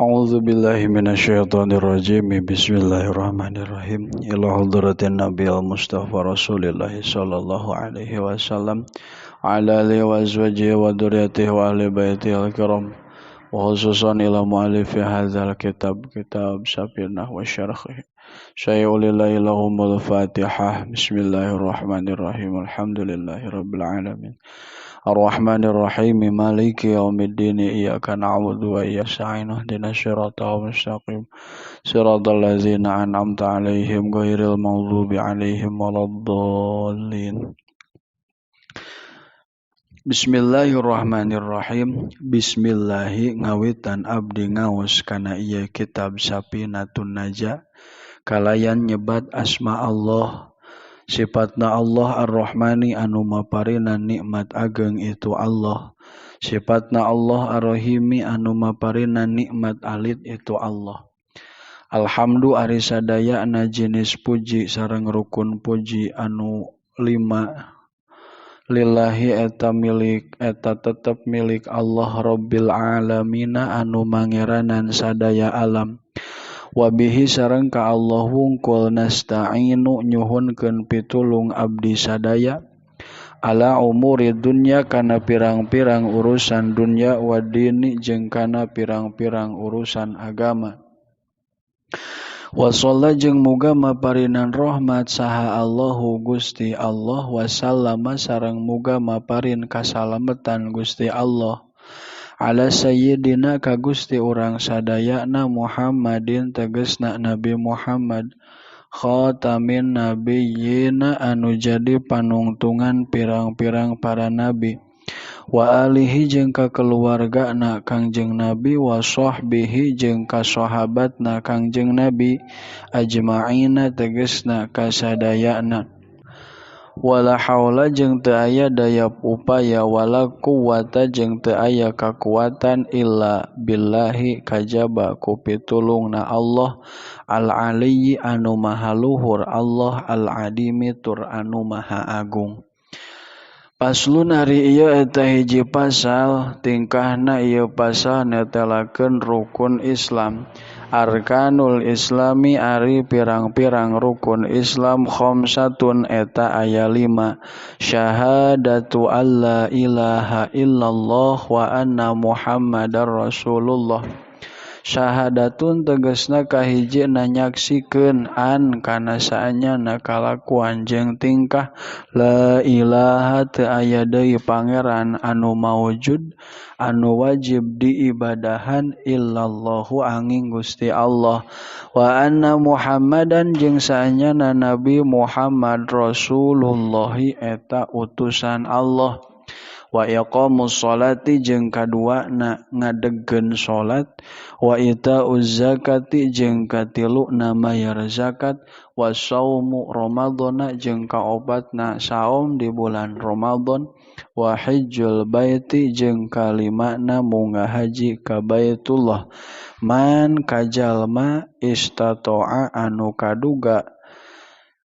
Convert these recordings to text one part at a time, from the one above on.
A'udzu billahi minasyaitonir rajim. Bismillahirrahmanirrahim. Ila hadratin nabiyil mustafa Rasulillah sallallahu alaihi wasallam ala alihi wa azwajihi wa dzurriyyatihi wa ahli baitihi al-kiram wa khususan ila muallifi hadzal kitab Safinah wa syarhi. Syai'ulillahi lahumul Fatihah. Bismillahirrahmanirrahim. Alhamdulillahirabbil alamin. Ar-Rahmanir-Rahim Maliki yaumiddin iyyaka na'budu wa iyyaka nasta'in ihdinas siratal mustaqim siratal ladzina an'amta 'alaihim ghairil maghdubi 'alaihim waladdallin. Bismillahirrahmanirrahim. Bismillahi ngawitan abdi ngaos kana ieu kitab Safinatun Najah kalayan nyebat asma Allah. Sifatna Allah Ar-Rahmani anu maparina nikmat ageng itu Allah. Sifatna Allah Ar-Rahimi anu maparina nikmat alit itu Allah. Alhamdu ari sadayana jenis puji sareng rukun puji anu 5 lillahi eta tetep milik Allah Rabbil alamina anu mangeranan sadaya alam. Wabihi sareng ka Allah wungkul nasta'inu nyuhunkeun pitulung abdi sadaya ala umuri dunya kana pirang-pirang urusan dunya wa dini jeung kana pirang-pirang urusan agama. Wa shalla jeung muga maparinan rahmat saha Allahu Gusti Allah wa sallama sareng muga maparin kasalametan Gusti Allah ala sayyidina ka Gusti urang sadayana Muhammadin tegasna Nabi Muhammad khatamin nabiyyina anu jadi panungtungan pirang-pirang para nabi wa alihi jeung ka keluargana Kangjeng Nabi wa sahbihi jeung ka sahabatna Kangjeng Nabi ajma'ina tegasna kasadayana. Wala haula jeung teu aya daya upaya wala quwwata jeung teu aya kakuatan illa billahi kajaba ku pitulungna Allah al-aliyyi anu maha luhur Allah al-adimi tur anu maha agung. Paslun hari ieu eta hiji pasal tingkahna ieu pasal netelakeun rukun Islam. Arkanul Islami ari pirang-pirang rukun Islam khamsatun eta aya 5 syahadatu alla ilaha illallah wa anna muhammadar rasulullah. Syahadatun tegasna kahiji nanyaksikeun an kana saanyana kalakuan jeung tingkah la ilaha teu aya deui pangeran anu maujud anu wajib diibadahan illallahu angin Gusti Allah wa anna muhammadan jeung saanyana nabi Muhammad rasulullah eta utusan Allah. Wa iqamus sholati jeung kaduana ngadegkeun salat wa itauz zakati jeung katiluna mayar zakat wa saumu ramadhana jeung kaobatna saum di bulan Ramadan wa hajjul baiti jeung kalimana munggah haji ka Baitullah man kajalma istata'a anu kaduga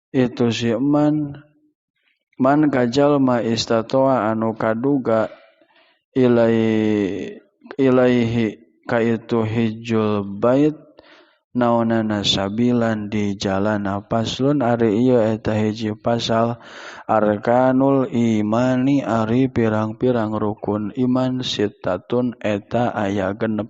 itu si man kajalma istata'a anu kaduga ilaihi ka itu hijjul bait naonana sabilan di jalan. Paslun ari ieu eta hiji pasal arkanul imani ari pirang-pirang rukun iman sittatun eta aya 6.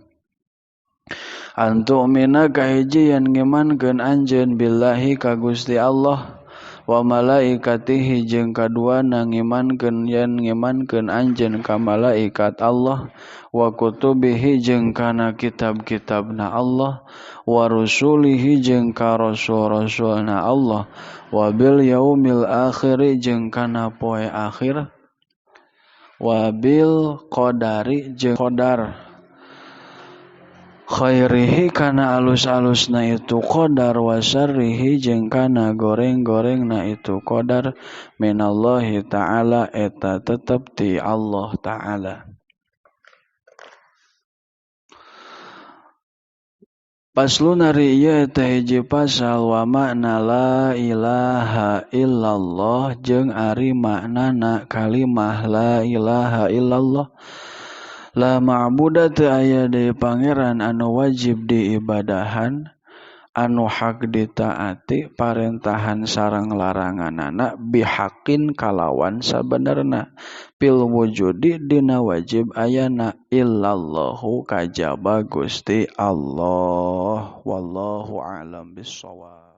Antu'mina kahiji yen ngimankeun anjeun billahi ka Gusti Allah wa malaikatihi jeung kaduana ngimankeun anjeun ka malaikat Allah wa kutubihi jeung kana kitab-kitabna Allah wa rusulihi jeung ka rasul-rasulna Allah wa bil yaumil akhir jeung kana poe akhir wa bil qadari jeung qadar khairihi kana alus-alusna itu qadar wa syarrihi jeung kana goreng-gorengna itu qadar minallahi ta'ala eta tetep ti Allah ta'ala. Paslun ari ieu eta hiji pasal wa makna la ilaha illallah jeung ari maknana kalimah la ilaha illallah. La ma'buda teu aya deui pangeran anu wajib diibadahan anu hak ditaati parentahan sareng laranganana bihaqqin kalawan sabenerna fil wujudi dina wajib ayana illallahu kajaba Gusti Allah wallahu a'lam bissawab.